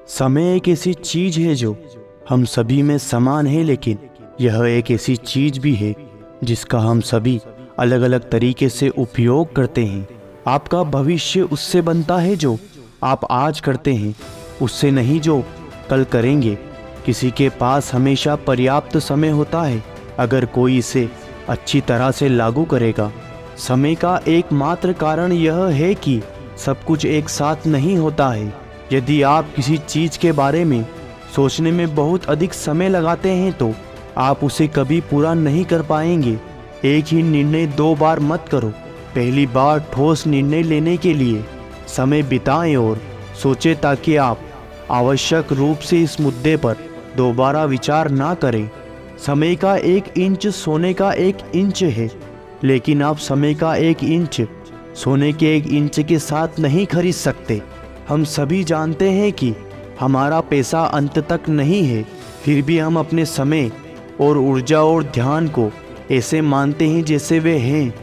समय एक ऐसी चीज है जो हम सभी में समान है, लेकिन यह एक ऐसी चीज भी है जिसका हम सभी अलग अलग तरीके से उपयोग करते हैं। आपका भविष्य उससे बनता है जो आप आज करते हैं, उससे नहीं जो कल करेंगे। किसी के पास हमेशा पर्याप्त समय होता है अगर कोई इसे अच्छी तरह से लागू करेगा। समय का एकमात्र कारण यह है कि सब कुछ एक साथ नहीं होता है। यदि आप किसी चीज़ के बारे में सोचने में बहुत अधिक समय लगाते हैं तो आप उसे कभी पूरा नहीं कर पाएंगे। एक ही निर्णय 2 बार मत करो। पहली बार ठोस निर्णय लेने के लिए समय बिताएं और सोचें ताकि आप आवश्यक रूप से इस मुद्दे पर दोबारा विचार ना करें। समय का 1 इंच सोने का 1 इंच है, लेकिन आप समय का 1 इंच सोने के 1 इंच के साथ नहीं खरीद सकते। हम सभी जानते हैं कि हमारा पैसा अंत तक नहीं है, फिर भी हम अपने समय और ऊर्जा और ध्यान को ऐसे मानते हैं जैसे वे हैं।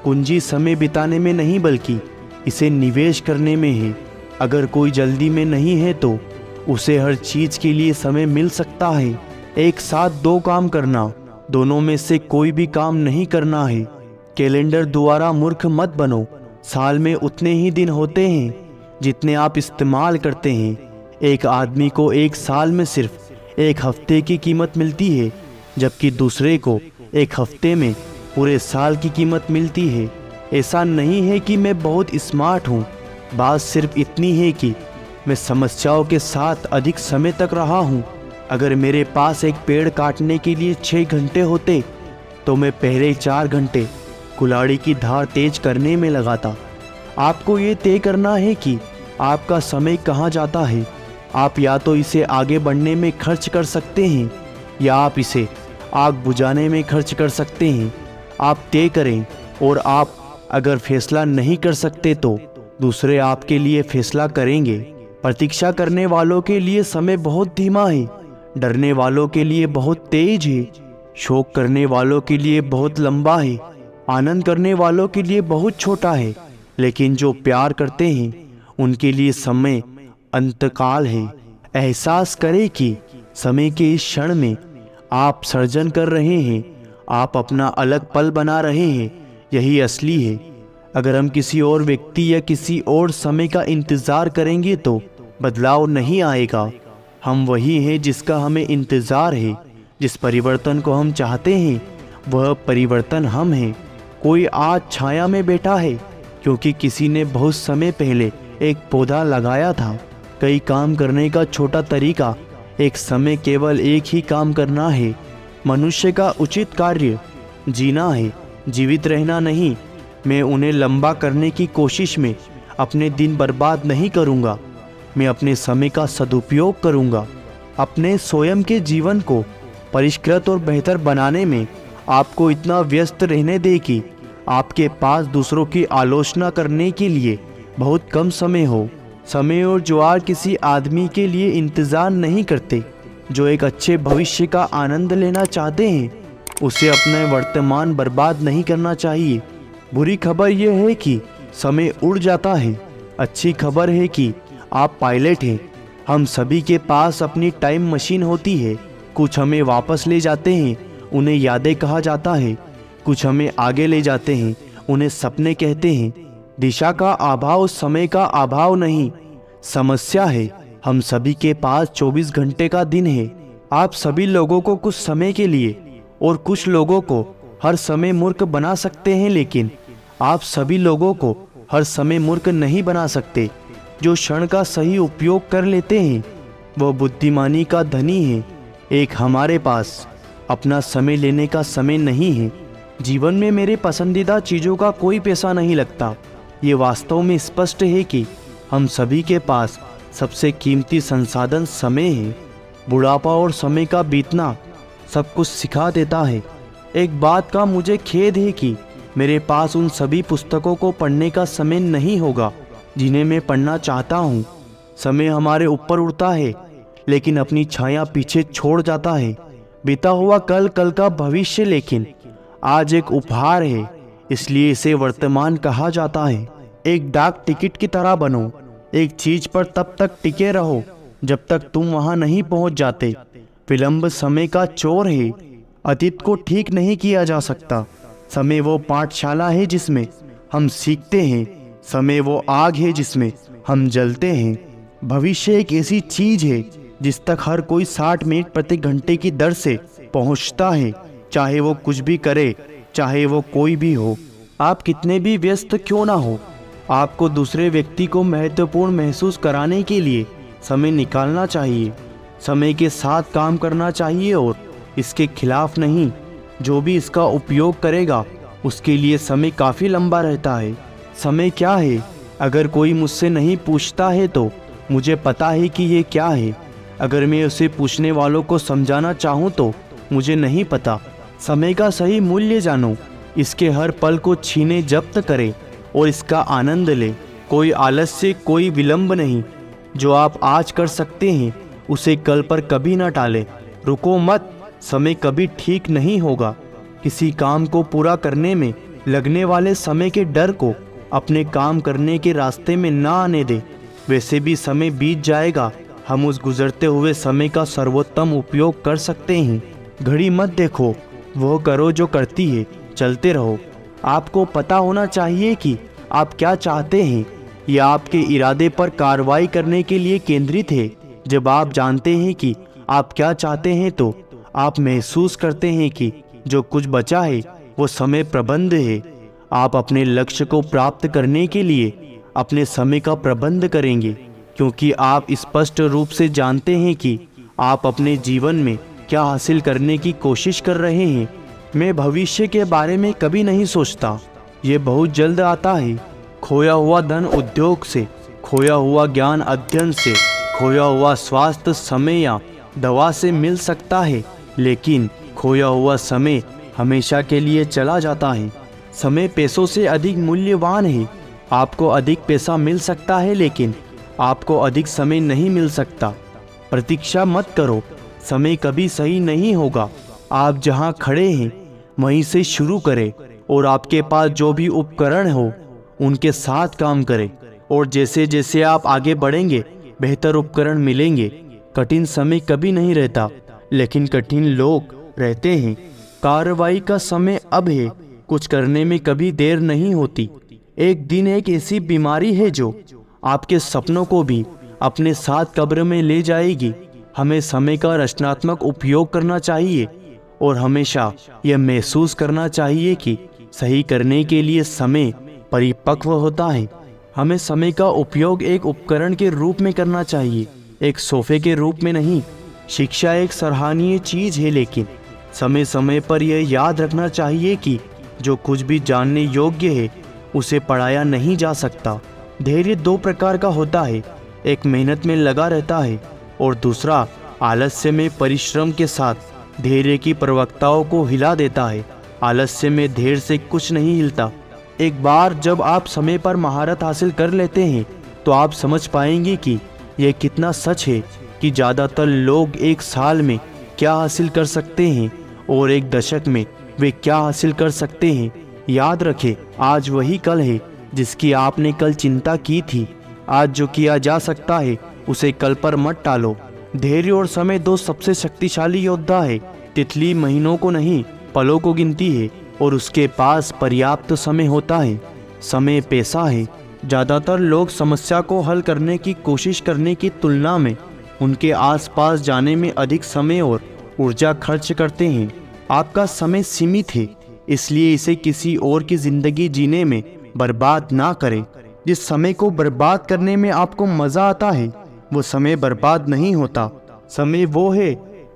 कुंजी समय बिताने में नहीं बल्कि इसे निवेश करने में है। अगर कोई जल्दी में नहीं है तो उसे हर चीज़ के लिए समय मिल सकता है। एक साथ 2 काम करना, दोनों में से कोई भी काम नहीं करना है। कैलेंडर द्वारा मूर्ख मत बनो। साल में उतने ही दिन होते हैं जितने आप इस्तेमाल करते हैं। एक आदमी को 1 साल में सिर्फ 1 हफ्ते की कीमत मिलती है, जबकि दूसरे को 1 हफ्ते में पूरे साल की कीमत मिलती है। ऐसा नहीं है कि मैं बहुत स्मार्ट हूँ, बात सिर्फ इतनी है कि मैं समस्याओं के साथ अधिक समय तक रहा हूँ। अगर मेरे पास एक पेड़ काटने के लिए 6 घंटे होते तो मैं पहले 4 घंटे कुल्हाड़ी की धार तेज करने में लगाता। आपको ये तय करना है कि आपका समय कहाँ जाता है। आप या तो इसे आगे बढ़ने में खर्च कर सकते हैं या आप इसे आग बुझाने में खर्च कर सकते हैं। आप तय करें, और आप अगर फैसला नहीं कर सकते तो दूसरे आपके लिए फैसला करेंगे। प्रतीक्षा करने वालों के लिए समय बहुत धीमा है, डरने वालों के लिए बहुत तेज है, शोक करने वालों के लिए बहुत लंबा है, आनंद करने वालों के लिए बहुत छोटा है, लेकिन जो प्यार करते हैं उनके लिए समय अंतकाल है। एहसास करें कि समय के इस क्षण में आप सर्जन कर रहे हैं, आप अपना अलग पल बना रहे हैं, यही असली है। अगर हम किसी और व्यक्ति या किसी और समय का इंतज़ार करेंगे तो बदलाव नहीं आएगा। हम वही हैं जिसका हमें इंतज़ार है। जिस परिवर्तन को हम चाहते हैं वह परिवर्तन हम हैं। कोई आज छाया में बैठा है क्योंकि किसी ने बहुत समय पहले एक पौधा लगाया था। कई काम करने का छोटा तरीका एक समय केवल एक ही काम करना है। मनुष्य का उचित कार्य जीना है, जीवित रहना नहीं। मैं उन्हें लंबा करने की कोशिश में अपने दिन बर्बाद नहीं करूँगा। मैं अपने समय का सदुपयोग करूँगा। अपने स्वयं के जीवन को परिष्कृत और बेहतर बनाने में आपको इतना व्यस्त रहने दें कि आपके पास दूसरों की आलोचना करने के लिए बहुत कम समय हो। समय और ज्वार किसी आदमी के लिए इंतज़ार नहीं करते। जो एक अच्छे भविष्य का आनंद लेना चाहते हैं उसे अपना वर्तमान बर्बाद नहीं करना चाहिए। बुरी खबर यह है कि समय उड़ जाता है। अच्छी खबर है कि आप पायलट हैं। हम सभी के पास अपनी टाइम मशीन होती है। कुछ हमें वापस ले जाते हैं, उन्हें यादें कहा जाता है। कुछ हमें आगे ले जाते हैं, उन्हें सपने कहते हैं। दिशा का अभाव समय का अभाव नहीं, समस्या है। हम सभी के पास 24 घंटे का दिन है। आप सभी लोगों को कुछ समय के लिए और कुछ लोगों को हर समय मूर्ख बना सकते हैं, लेकिन आप सभी लोगों को हर समय मूर्ख नहीं बना सकते। जो क्षण का सही उपयोग कर लेते हैं वह बुद्धिमानी का धनी है। एक हमारे पास अपना समय लेने का समय नहीं है। जीवन में मेरे पसंदीदा चीज़ों का कोई पैसा नहीं लगता। ये वास्तव में स्पष्ट है कि हम सभी के पास सबसे कीमती संसाधन समय है। बुढ़ापा और समय का बीतना सब कुछ सिखा देता है। एक बात का मुझे खेद है कि मेरे पास उन सभी पुस्तकों को पढ़ने का समय नहीं होगा जिन्हें मैं पढ़ना चाहता हूँ। समय हमारे ऊपर उड़ता है लेकिन अपनी छाया पीछे छोड़ जाता है। बीता हुआ कल कल का भविष्य, लेकिन आज एक उपहार है, इसलिए इसे वर्तमान कहा जाता है। एक डाक टिकट की तरह बनो। एक चीज पर तब तक टिके रहो जब तक तुम वहां नहीं पहुंच जाते। विलंब समय का चोर है। अतीत को ठीक नहीं किया जा सकता। समय वो पाठशाला है जिसमें हम सीखते हैं। समय वो आग है जिसमें हम जलते हैं। भविष्य एक ऐसी चीज है जिस तक हर कोई 60 मिनट प्रति घंटे की दर से पहुंचता है, चाहे वो कुछ भी करे, चाहे वो कोई भी हो। आप कितने भी व्यस्त क्यों ना हो, आपको दूसरे व्यक्ति को महत्वपूर्ण महसूस कराने के लिए समय निकालना चाहिए। समय के साथ काम करना चाहिए और इसके खिलाफ नहीं। जो भी इसका उपयोग करेगा उसके लिए समय काफ़ी लंबा रहता है। समय क्या है? अगर कोई मुझसे नहीं पूछता है तो मुझे पता है कि ये क्या है। अगर मैं उसे पूछने वालों को समझाना चाहूँ तो मुझे नहीं पता। समय का सही मूल्य जानो, इसके हर पल को छीने जब्त करे और इसका आनंद ले। कोई आलस्य, कोई विलंब नहीं। जो आप आज कर सकते हैं उसे कल पर कभी ना टालें। रुको मत, समय कभी ठीक नहीं होगा। किसी काम को पूरा करने में लगने वाले समय के डर को अपने काम करने के रास्ते में ना आने दे। वैसे भी समय बीत जाएगा। हम उस गुजरते हुए समय का सर्वोत्तम उपयोग कर सकते हैं। घड़ी मत देखो, वो करो जो करती है, चलते रहो। आपको पता होना चाहिए कि आप क्या चाहते हैं। यह आपके इरादे पर कार्रवाई करने के लिए केंद्रित है। जब आप जानते हैं कि आप क्या चाहते हैं तो आप महसूस करते हैं कि जो कुछ बचा है वो समय प्रबंध है। आप अपने लक्ष्य को प्राप्त करने के लिए अपने समय का प्रबंध करेंगे, क्योंकि आप स्पष्ट रूप से जानते हैं कि आप अपने जीवन में क्या हासिल करने की कोशिश कर रहे हैं। मैं भविष्य के बारे में कभी नहीं सोचता, ये बहुत जल्द आता है। खोया हुआ धन उद्योग से, खोया हुआ ज्ञान अध्ययन से, खोया हुआ स्वास्थ्य समय या दवा से मिल सकता है, लेकिन खोया हुआ समय हमेशा के लिए चला जाता है। समय पैसों से अधिक मूल्यवान है। आपको अधिक पैसा मिल सकता है लेकिन आपको अधिक समय नहीं मिल सकता। प्रतीक्षा मत करो, समय कभी सही नहीं होगा। आप जहां खड़े हैं वहीं से शुरू करें और आपके पास जो भी उपकरण हो उनके साथ काम करें, और जैसे जैसे आप आगे बढ़ेंगे बेहतर उपकरण मिलेंगे। कठिन समय कभी नहीं रहता, लेकिन कठिन लोग रहते हैं। कार्रवाई का समय अब है। कुछ करने में कभी देर नहीं होती। एक दिन एक ऐसी बीमारी है जो आपके सपनों को भी अपने साथ कब्र में ले जाएगी। हमें समय का रचनात्मक उपयोग करना चाहिए और हमेशा यह महसूस करना चाहिए कि सही करने के लिए समय परिपक्व होता है। हमें समय का उपयोग एक उपकरण के रूप में करना चाहिए, एक सोफे के रूप में नहीं। शिक्षा एक सराहनीय चीज है, लेकिन समय समय पर यह याद रखना चाहिए कि जो कुछ भी जानने योग्य है उसे पढ़ाया नहीं जा सकता। धैर्य 2 प्रकार का होता है, एक मेहनत में लगा रहता है और दूसरा आलस्य में परिश्रम के साथ धैर्य की प्रवक्ताओं को हिला देता है। आलस्य में धैर्य से कुछ नहीं हिलता। एक बार जब आप समय पर महारत हासिल कर लेते हैं तो आप समझ पाएंगे कि यह कितना सच है कि ज़्यादातर लोग एक साल में क्या हासिल कर सकते हैं और एक दशक में वे क्या हासिल कर सकते हैं। याद रखें, आज वही कल है जिसकी आपने कल चिंता की थी। आज जो किया जा सकता है उसे कल पर मत टालो। धैर्य और समय 2 सबसे शक्तिशाली योद्धा है। तितली महीनों को नहीं पलों को गिनती है और उसके पास पर्याप्त समय होता है। समय पैसा है। ज़्यादातर लोग समस्या को हल करने की कोशिश करने की तुलना में उनके आसपास जाने में अधिक समय और ऊर्जा खर्च करते हैं। आपका समय सीमित है, इसलिए इसे किसी और की जिंदगी जीने में बर्बाद ना करें। जिस समय को बर्बाद करने में आपको मज़ा आता है वो समय बर्बाद नहीं होता। समय वो है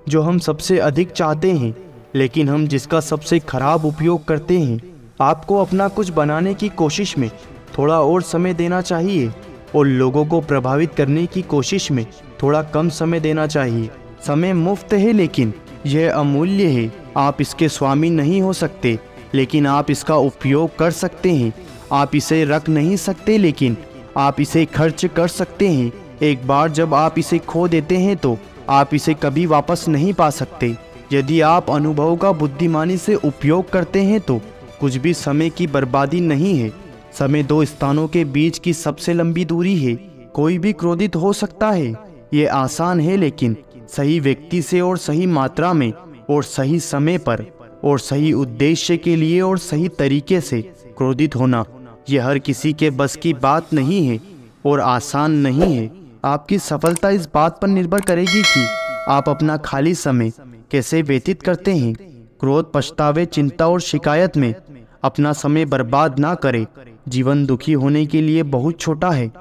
जो हम सबसे अधिक चाहते हैं, लेकिन हम जिसका सबसे खराब उपयोग करते हैं। आपको अपना कुछ बनाने की कोशिश में थोड़ा और समय देना चाहिए और लोगों को प्रभावित करने की कोशिश में थोड़ा कम समय देना चाहिए। समय मुफ्त है लेकिन यह अमूल्य है। आप इसके स्वामी नहीं हो सकते, लेकिन आप इसका उपयोग कर सकते हैं। आप इसे रख नहीं सकते, लेकिन आप इसे खर्च कर सकते हैं। एक बार जब आप इसे खो देते हैं तो आप इसे कभी वापस नहीं पा सकते। यदि आप अनुभव का बुद्धिमानी से उपयोग करते हैं तो कुछ भी समय की बर्बादी नहीं है। समय 2 स्थानों के बीच की सबसे लंबी दूरी है। कोई भी क्रोधित हो सकता है, ये आसान है, लेकिन सही व्यक्ति से और सही मात्रा में और सही समय पर और सही उद्देश्य के लिए और सही तरीके से क्रोधित होना, यह हर किसी के बस की बात नहीं है और आसान नहीं है। आपकी सफलता इस बात पर निर्भर करेगी कि आप अपना खाली समय कैसे व्यतीत करते हैं। क्रोध, पछतावे, चिंता और शिकायत में अपना समय बर्बाद ना करें। जीवन दुखी होने के लिए बहुत छोटा है।